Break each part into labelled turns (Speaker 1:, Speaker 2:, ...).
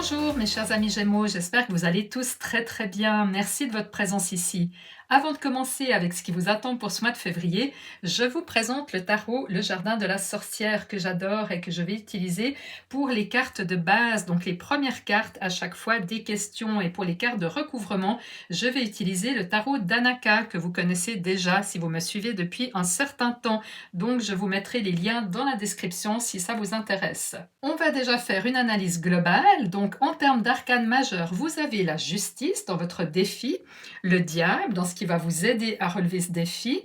Speaker 1: Bonjour mes chers amis Gémeaux, j'espère que vous allez tous très bien. Merci de votre présence ici. Avant de commencer avec ce qui vous attend pour ce mois de février, je vous présente le tarot Le Jardin de la Sorcière que j'adore et que je vais utiliser pour les cartes de base, donc les premières cartes à chaque fois des questions. Et pour les cartes de recouvrement, je vais utiliser le tarot d'Anaka que vous connaissez déjà si vous me suivez depuis un certain temps. Donc je vous mettrai les liens dans la description si ça vous intéresse. On va déjà faire une analyse globale. Donc en termes d'arcane majeur, vous avez la justice dans votre défi, le diable dans ce qui va vous aider à relever ce défi,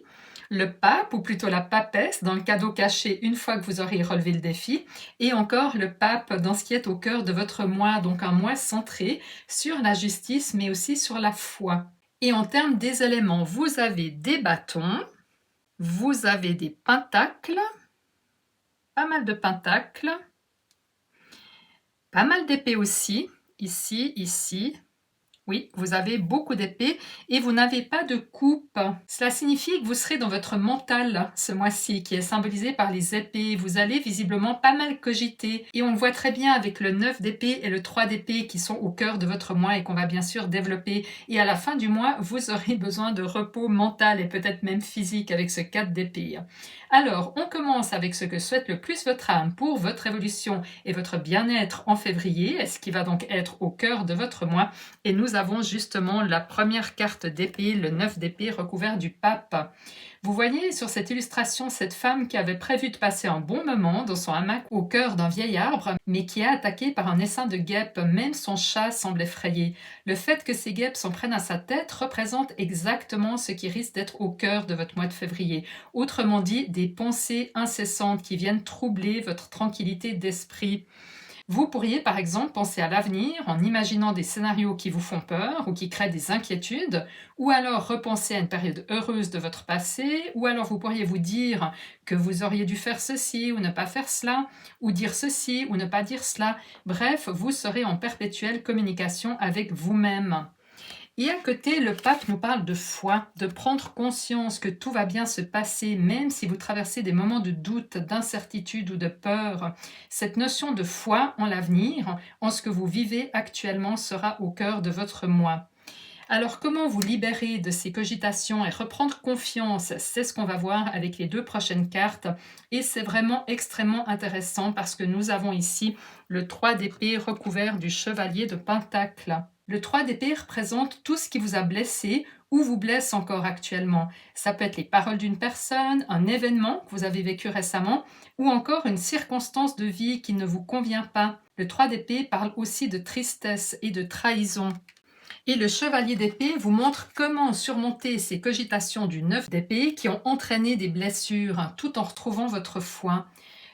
Speaker 1: le pape ou plutôt la papesse dans le cadeau caché une fois que vous aurez relevé le défi, et encore le pape dans ce qui est au cœur de votre mois, donc un mois centré sur la justice mais aussi sur la foi. Et en termes des éléments, vous avez des bâtons, vous avez des pentacles, pas mal de pentacles, pas mal d'épées aussi, ici. Oui, vous avez beaucoup d'épées et vous n'avez pas de coupe. Cela signifie que vous serez dans votre mental ce mois-ci, qui est symbolisé par les épées. Vous allez visiblement pas mal cogiter. Et on le voit très bien avec le 9 d'épée et le 3 d'épée qui sont au cœur de votre mois et qu'on va bien sûr développer. Et à la fin du mois, vous aurez besoin de repos mental et peut-être même physique avec ce 4 d'épée. Alors, on commence avec ce que souhaite le plus votre âme pour votre évolution et votre bien-être en février, ce qui va donc être au cœur de votre mois. Et nous avons justement la première carte d'épée, le 9 d'épée recouvert du pape. Vous voyez sur cette illustration cette femme qui avait prévu de passer un bon moment dans son hamac au cœur d'un vieil arbre, mais qui est attaquée par un essaim de guêpes. Même son chat semble effrayé. Le fait que ces guêpes s'en prennent à sa tête représente exactement ce qui risque d'être au cœur de votre mois de février. Autrement dit, des pensées incessantes qui viennent troubler votre tranquillité d'esprit. Vous pourriez par exemple penser à l'avenir en imaginant des scénarios qui vous font peur ou qui créent des inquiétudes, ou alors repenser à une période heureuse de votre passé, ou alors vous pourriez vous dire que vous auriez dû faire ceci ou ne pas faire cela, ou dire ceci ou ne pas dire cela. Bref, vous serez en perpétuelle communication avec vous-même. Et à côté, le pape nous parle de foi, de prendre conscience que tout va bien se passer, même si vous traversez des moments de doute, d'incertitude ou de peur. Cette notion de foi en l'avenir, en ce que vous vivez actuellement, sera au cœur de votre mois. Alors, comment vous libérer de ces cogitations et reprendre confiance? C'est ce qu'on va voir avec les deux prochaines cartes. Et c'est vraiment extrêmement intéressant parce que nous avons ici le 3 d'épée recouvert du chevalier de Pentacle. Le 3 d'épée représente tout ce qui vous a blessé ou vous blesse encore actuellement. Ça peut être les paroles d'une personne, un événement que vous avez vécu récemment ou encore une circonstance de vie qui ne vous convient pas. Le 3 d'épée parle aussi de tristesse et de trahison. Et le chevalier d'épée vous montre comment surmonter ces cogitations du 9 d'épée qui ont entraîné des blessures tout en retrouvant votre foi.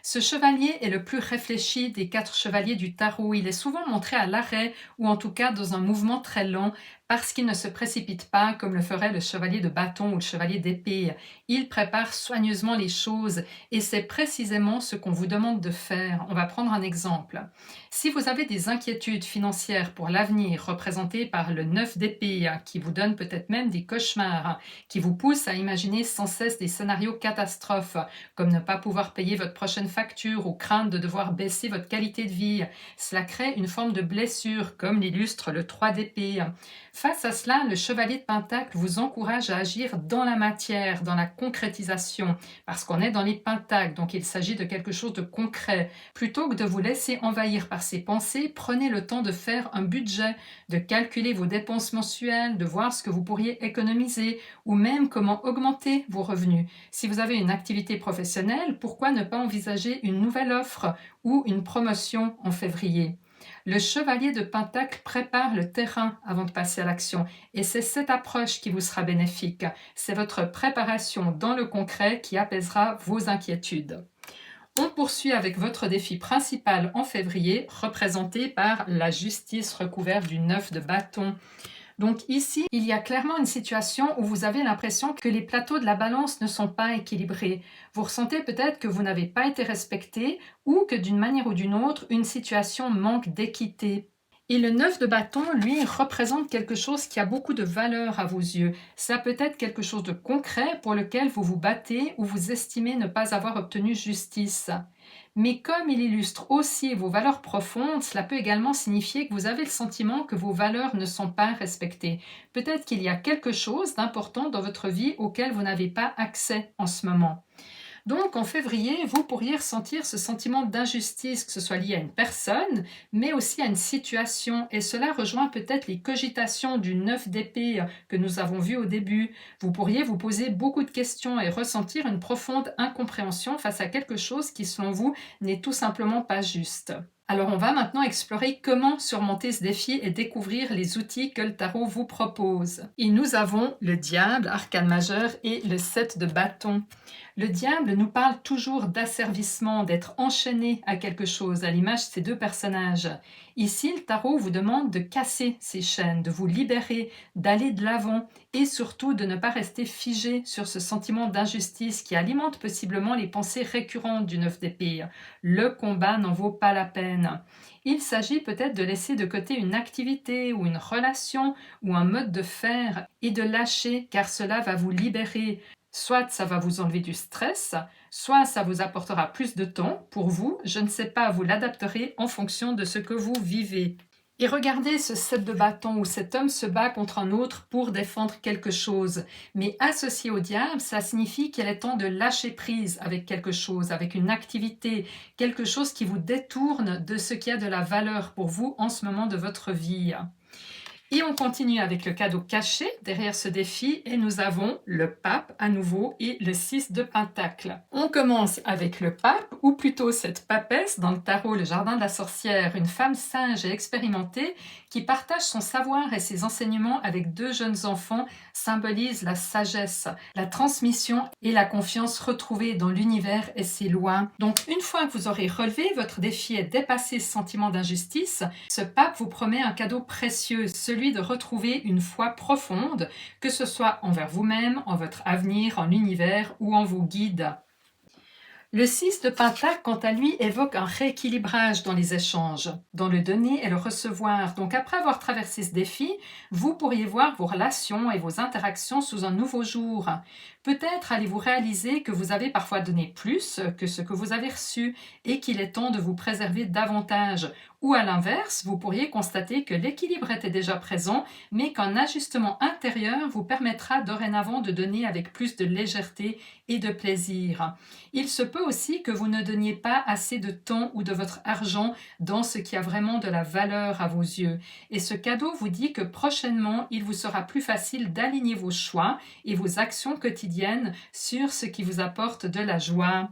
Speaker 1: Ce chevalier est le plus réfléchi des 4 chevaliers du tarot. Il est souvent montré à l'arrêt ou en tout cas dans un mouvement très lent parce qu'il ne se précipite pas comme le ferait le chevalier de bâton ou le chevalier d'épée. Il prépare soigneusement les choses et c'est précisément ce qu'on vous demande de faire. On va prendre un exemple. Si vous avez des inquiétudes financières pour l'avenir représentées par le 9 d'épée qui vous donne peut-être même des cauchemars, qui vous poussent à imaginer sans cesse des scénarios catastrophes comme ne pas pouvoir payer votre prochaine facture ou craindre de devoir baisser votre qualité de vie, cela crée une forme de blessure comme l'illustre le 3 d'épée. Face à cela, le chevalier de Pentacle vous encourage à agir dans la matière, dans la concrétisation, parce qu'on est dans les pentacles, donc il s'agit de quelque chose de concret. Plutôt que de vous laisser envahir par ces pensées, prenez le temps de faire un budget, de calculer vos dépenses mensuelles, de voir ce que vous pourriez économiser, ou même comment augmenter vos revenus. Si vous avez une activité professionnelle, pourquoi ne pas envisager une nouvelle offre ou une promotion en février? Le chevalier de Pentacle prépare le terrain avant de passer à l'action et c'est cette approche qui vous sera bénéfique. C'est votre préparation dans le concret qui apaisera vos inquiétudes. On poursuit avec votre défi principal en février, représenté par la justice recouverte du 9 de bâton. Donc ici, il y a clairement une situation où vous avez l'impression que les plateaux de la balance ne sont pas équilibrés. Vous ressentez peut-être que vous n'avez pas été respecté ou que d'une manière ou d'une autre, une situation manque d'équité. Et le 9 de bâton, lui, représente quelque chose qui a beaucoup de valeur à vos yeux. Ça peut être quelque chose de concret pour lequel vous vous battez ou vous estimez ne pas avoir obtenu justice. Mais comme il illustre aussi vos valeurs profondes, cela peut également signifier que vous avez le sentiment que vos valeurs ne sont pas respectées. Peut-être qu'il y a quelque chose d'important dans votre vie auquel vous n'avez pas accès en ce moment. Donc en février, vous pourriez ressentir ce sentiment d'injustice, que ce soit lié à une personne, mais aussi à une situation. Et cela rejoint peut-être les cogitations du 9 d'épée que nous avons vu au début. Vous pourriez vous poser beaucoup de questions et ressentir une profonde incompréhension face à quelque chose qui, selon vous, n'est tout simplement pas juste. Alors on va maintenant explorer comment surmonter ce défi et découvrir les outils que le tarot vous propose. Et nous avons le diable, arcane majeur, et le 7 de bâton. Le diable nous parle toujours d'asservissement, d'être enchaîné à quelque chose, à l'image de ces deux personnages. Ici, le tarot vous demande de casser ces chaînes, de vous libérer, d'aller de l'avant et surtout de ne pas rester figé sur ce sentiment d'injustice qui alimente possiblement les pensées récurrentes du 9 d'épée. Le combat n'en vaut pas la peine. Il s'agit peut-être de laisser de côté une activité ou une relation ou un mode de faire et de lâcher car cela va vous libérer. Soit ça va vous enlever du stress, soit ça vous apportera plus de temps pour vous, je ne sais pas, vous l'adapterez en fonction de ce que vous vivez. Et regardez ce 7 de bâton où cet homme se bat contre un autre pour défendre quelque chose. Mais associé au diable, ça signifie qu'il est temps de lâcher prise avec quelque chose, avec une activité, quelque chose qui vous détourne de ce qui a de la valeur pour vous en ce moment de votre vie. Et on continue avec le cadeau caché derrière ce défi et nous avons le pape à nouveau et le 6 de pentacle. On commence avec le pape ou plutôt cette papesse dans le tarot le jardin de la sorcière, une femme sage et expérimentée qui partage son savoir et ses enseignements avec deux jeunes enfants symbolise la sagesse, la transmission et la confiance retrouvée dans l'univers et ses lois. Donc une fois que vous aurez relevé votre défi et dépassé ce sentiment d'injustice, ce pape vous promet un cadeau précieux, celui de retrouver une foi profonde, que ce soit envers vous-même, en votre avenir, en l'univers ou en vos guides. Le 6 de pentacle, quant à lui, évoque un rééquilibrage dans les échanges, dans le donner et le recevoir. Donc après avoir traversé ce défi, vous pourriez voir vos relations et vos interactions sous un nouveau jour. Peut-être allez-vous réaliser que vous avez parfois donné plus que ce que vous avez reçu et qu'il est temps de vous préserver davantage. Ou à l'inverse, vous pourriez constater que l'équilibre était déjà présent, mais qu'un ajustement intérieur vous permettra dorénavant de donner avec plus de légèreté et de plaisir. Il se peut aussi que vous ne donniez pas assez de temps ou de votre argent dans ce qui a vraiment de la valeur à vos yeux. Et ce cadeau vous dit que prochainement, il vous sera plus facile d'aligner vos choix et vos actions quotidiennes sur ce qui vous apporte de la joie.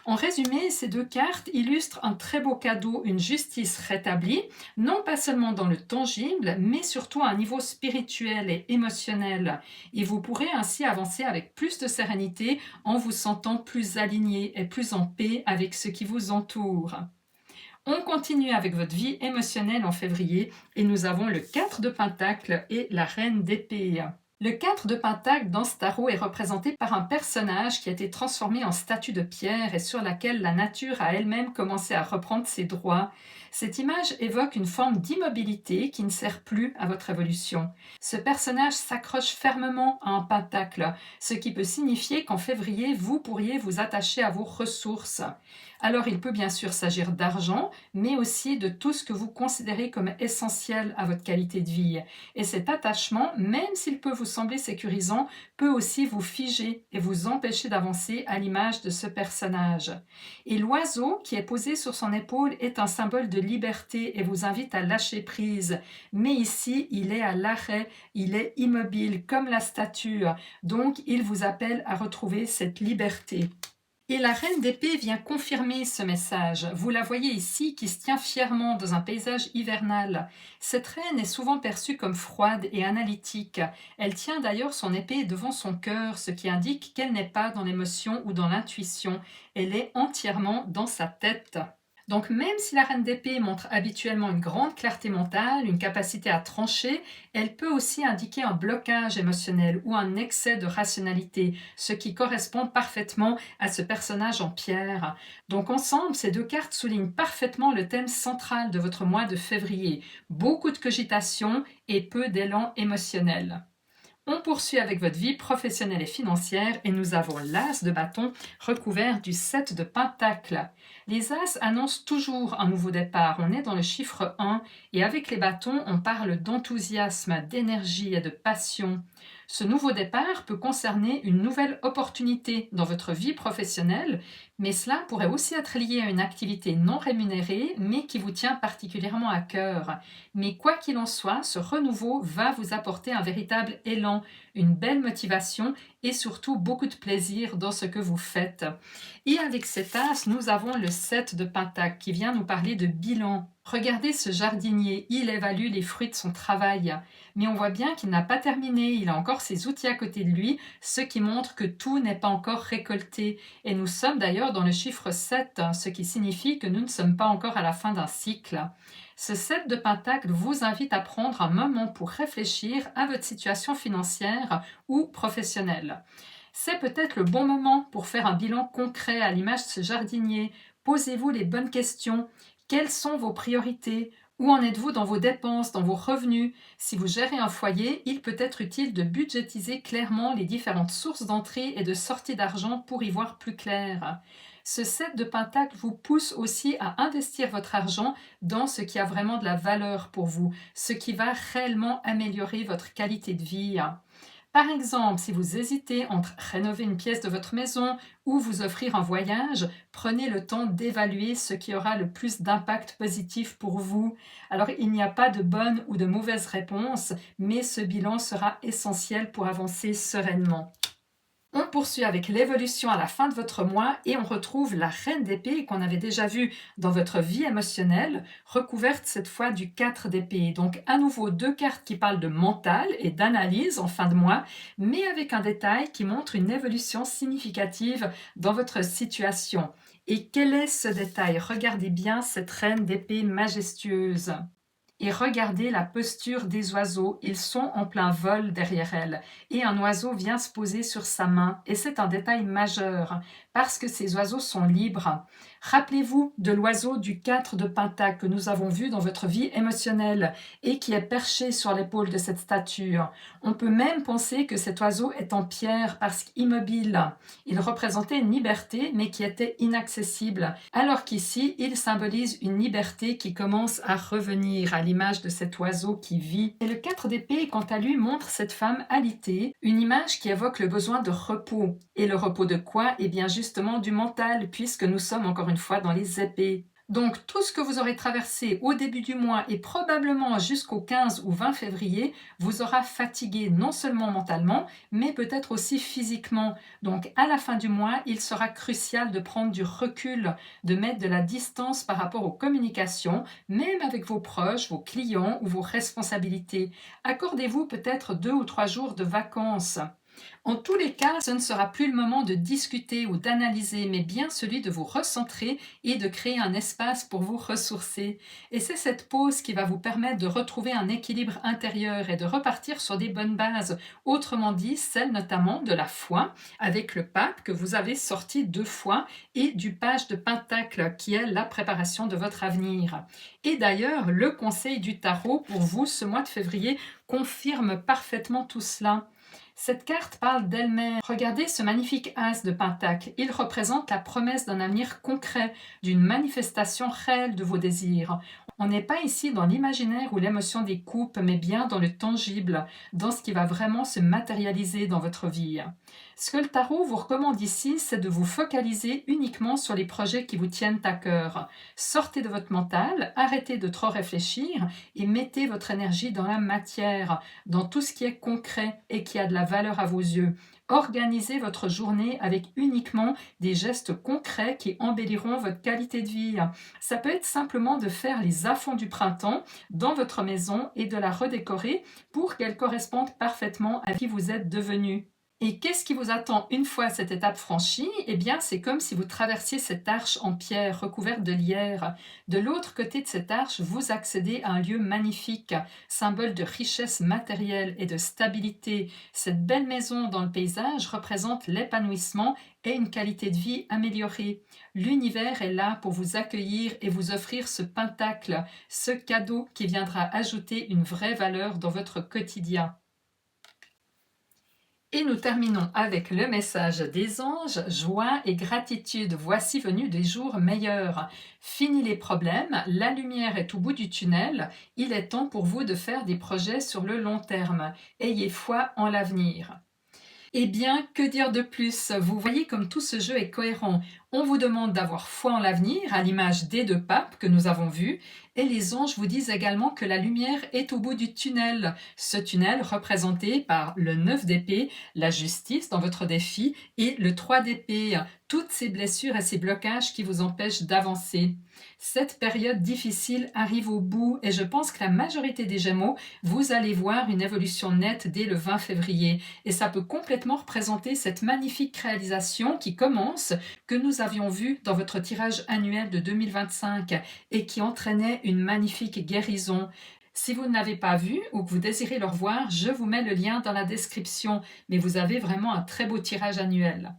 Speaker 1: En résumé, ces deux cartes illustrent un très beau cadeau, une justice rétablie, non pas seulement dans le tangible, mais surtout à un niveau spirituel et émotionnel. Et vous pourrez ainsi avancer avec plus de sérénité en vous sentant plus aligné et plus en paix avec ce qui vous entoure. On continue avec votre vie émotionnelle en février et nous avons le 4 de pentacle et la reine d'épée. Le 4 de pentacle dans ce tarot est représenté par un personnage qui a été transformé en statue de pierre et sur laquelle la nature a elle-même commencé à reprendre ses droits. Cette image évoque une forme d'immobilité qui ne sert plus à votre évolution. Ce personnage s'accroche fermement à un pentacle, ce qui peut signifier qu'en février, vous pourriez vous attacher à vos ressources. Alors il peut bien sûr s'agir d'argent, mais aussi de tout ce que vous considérez comme essentiel à votre qualité de vie. Et cet attachement, même s'il peut vous sembler sécurisant, peut aussi vous figer et vous empêcher d'avancer à l'image de ce personnage. Et l'oiseau qui est posé sur son épaule est un symbole de liberté et vous invite à lâcher prise. Mais ici, il est à l'arrêt, il est immobile comme la statue, donc il vous appelle à retrouver cette liberté. Et la reine d'épée vient confirmer ce message. Vous la voyez ici qui se tient fièrement dans un paysage hivernal. Cette reine est souvent perçue comme froide et analytique. Elle tient d'ailleurs son épée devant son cœur, ce qui indique qu'elle n'est pas dans l'émotion ou dans l'intuition. Elle est entièrement dans sa tête. Donc même si la reine d'épée montre habituellement une grande clarté mentale, une capacité à trancher, elle peut aussi indiquer un blocage émotionnel ou un excès de rationalité, ce qui correspond parfaitement à ce personnage en pierre. Donc ensemble, ces deux cartes soulignent parfaitement le thème central de votre mois de février. Beaucoup de cogitation et peu d'élan émotionnel. On poursuit avec votre vie professionnelle et financière et nous avons l'As de bâton recouvert du 7 de Pentacle. Les As annoncent toujours un nouveau départ, on est dans le chiffre 1 et avec les bâtons on parle d'enthousiasme, d'énergie et de passion. Ce nouveau départ peut concerner une nouvelle opportunité dans votre vie professionnelle, mais cela pourrait aussi être lié à une activité non rémunérée mais qui vous tient particulièrement à cœur. Mais quoi qu'il en soit, ce renouveau va vous apporter un véritable élan, une belle motivation et surtout beaucoup de plaisir dans ce que vous faites. Et avec cet as, nous avons le 7 de Pentacle qui vient nous parler de bilan. Regardez ce jardinier, il évalue les fruits de son travail. Mais on voit bien qu'il n'a pas terminé, il a encore ses outils à côté de lui, ce qui montre que tout n'est pas encore récolté. Et nous sommes d'ailleurs dans le chiffre 7, ce qui signifie que nous ne sommes pas encore à la fin d'un cycle. Ce 7 de Pentacle vous invite à prendre un moment pour réfléchir à votre situation financière ou professionnelle. C'est peut-être le bon moment pour faire un bilan concret à l'image de ce jardinier. Posez-vous les bonnes questions. Quelles sont vos priorités? Où en êtes-vous dans vos dépenses, dans vos revenus? Si vous gérez un foyer, il peut être utile de budgétiser clairement les différentes sources d'entrée et de sortie d'argent pour y voir plus clair. Ce 7 de Pentacle vous pousse aussi à investir votre argent dans ce qui a vraiment de la valeur pour vous, ce qui va réellement améliorer votre qualité de vie. Par exemple, si vous hésitez entre rénover une pièce de votre maison ou vous offrir un voyage, prenez le temps d'évaluer ce qui aura le plus d'impact positif pour vous. Alors, il n'y a pas de bonne ou de mauvaise réponse, mais ce bilan sera essentiel pour avancer sereinement. On poursuit avec l'évolution à la fin de votre mois et on retrouve la reine d'épée qu'on avait déjà vue dans votre vie émotionnelle, recouverte cette fois du 4 d'épée. Donc à nouveau 2 cartes qui parlent de mental et d'analyse en fin de mois, mais avec un détail qui montre une évolution significative dans votre situation. Et quel est ce détail? Regardez bien cette reine d'épée majestueuse. Et regardez la posture des oiseaux, ils sont en plein vol derrière elle. Et un oiseau vient se poser sur sa main, et c'est un détail majeur, parce que ces oiseaux sont libres. Rappelez-vous de l'oiseau du 4 de Pentacle que nous avons vu dans votre vie émotionnelle, et qui est perché sur l'épaule de cette statue. On peut même penser que cet oiseau est en pierre, parce qu'immobile. Il représentait une liberté, mais qui était inaccessible, alors qu'ici, il symbolise une liberté qui commence à revenir, à l'image de cet oiseau qui vit. Et le 4 d'épée, quant à lui, montre cette femme alitée, une image qui évoque le besoin de repos. Et le repos de quoi? Eh bien justement du mental, puisque nous sommes encore une fois dans les épées. Donc tout ce que vous aurez traversé au début du mois et probablement jusqu'au 15 ou 20 février vous aura fatigué non seulement mentalement, mais peut-être aussi physiquement. Donc à la fin du mois, il sera crucial de prendre du recul, de mettre de la distance par rapport aux communications, même avec vos proches, vos clients ou vos responsabilités. Accordez-vous peut-être 2 ou 3 jours de vacances. En tous les cas, ce ne sera plus le moment de discuter ou d'analyser, mais bien celui de vous recentrer et de créer un espace pour vous ressourcer. Et c'est cette pause qui va vous permettre de retrouver un équilibre intérieur et de repartir sur des bonnes bases. Autrement dit, celle notamment de la foi, avec le pape que vous avez sorti 2 fois, et du page de Pentacle, qui est la préparation de votre avenir. Et d'ailleurs, le conseil du tarot pour vous ce mois de février confirme parfaitement tout cela. Cette carte parle d'elle-même. Regardez ce magnifique as de Pentacle. Il représente la promesse d'un avenir concret, d'une manifestation réelle de vos désirs. On n'est pas ici dans l'imaginaire ou l'émotion des coupes, mais bien dans le tangible, dans ce qui va vraiment se matérialiser dans votre vie. Ce que le tarot vous recommande ici, c'est de vous focaliser uniquement sur les projets qui vous tiennent à cœur. Sortez de votre mental, arrêtez de trop réfléchir et mettez votre énergie dans la matière, dans tout ce qui est concret et qui a de la valeur à vos yeux. Organisez votre journée avec uniquement des gestes concrets qui embelliront votre qualité de vie. Ça peut être simplement de faire les à-fonds du printemps dans votre maison et de la redécorer pour qu'elle corresponde parfaitement à qui vous êtes devenu. Et qu'est-ce qui vous attend une fois cette étape franchie? Eh bien, c'est comme si vous traversiez cette arche en pierre recouverte de lierre. De l'autre côté de cette arche, vous accédez à un lieu magnifique, symbole de richesse matérielle et de stabilité. Cette belle maison dans le paysage représente l'épanouissement et une qualité de vie améliorée. L'univers est là pour vous accueillir et vous offrir ce pentacle, ce cadeau qui viendra ajouter une vraie valeur dans votre quotidien. Et nous terminons avec le message des anges, joie et gratitude. Voici venus des jours meilleurs. Fini les problèmes, la lumière est au bout du tunnel. Il est temps pour vous de faire des projets sur le long terme. Ayez foi en l'avenir. Eh bien, que dire de plus? Vous voyez comme tout ce jeu est cohérent. On vous demande d'avoir foi en l'avenir, à l'image des deux papes que nous avons vus, et les anges vous disent également que la lumière est au bout du tunnel. Ce tunnel représenté par le 9 d'épée, la justice dans votre défi, et le 3 d'épée, toutes ces blessures et ces blocages qui vous empêchent d'avancer. Cette période difficile arrive au bout et je pense que la majorité des Gémeaux, vous allez voir une évolution nette dès le 20 février. Et ça peut complètement représenter cette magnifique réalisation qui commence, que nous avions vue dans votre tirage annuel de 2025 et qui entraînait une magnifique guérison. Si vous ne l'avez pas vu ou que vous désirez le revoir, je vous mets le lien dans la description, mais vous avez vraiment un très beau tirage annuel.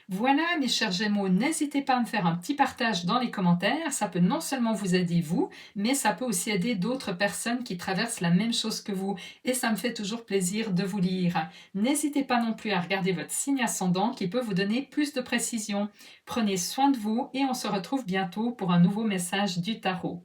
Speaker 1: Voilà mes chers Gémeaux, n'hésitez pas à me faire un petit partage dans les commentaires, ça peut non seulement vous aider vous, mais ça peut aussi aider d'autres personnes qui traversent la même chose que vous, et ça me fait toujours plaisir de vous lire. N'hésitez pas non plus à regarder votre signe ascendant qui peut vous donner plus de précision. Prenez soin de vous et on se retrouve bientôt pour un nouveau message du tarot.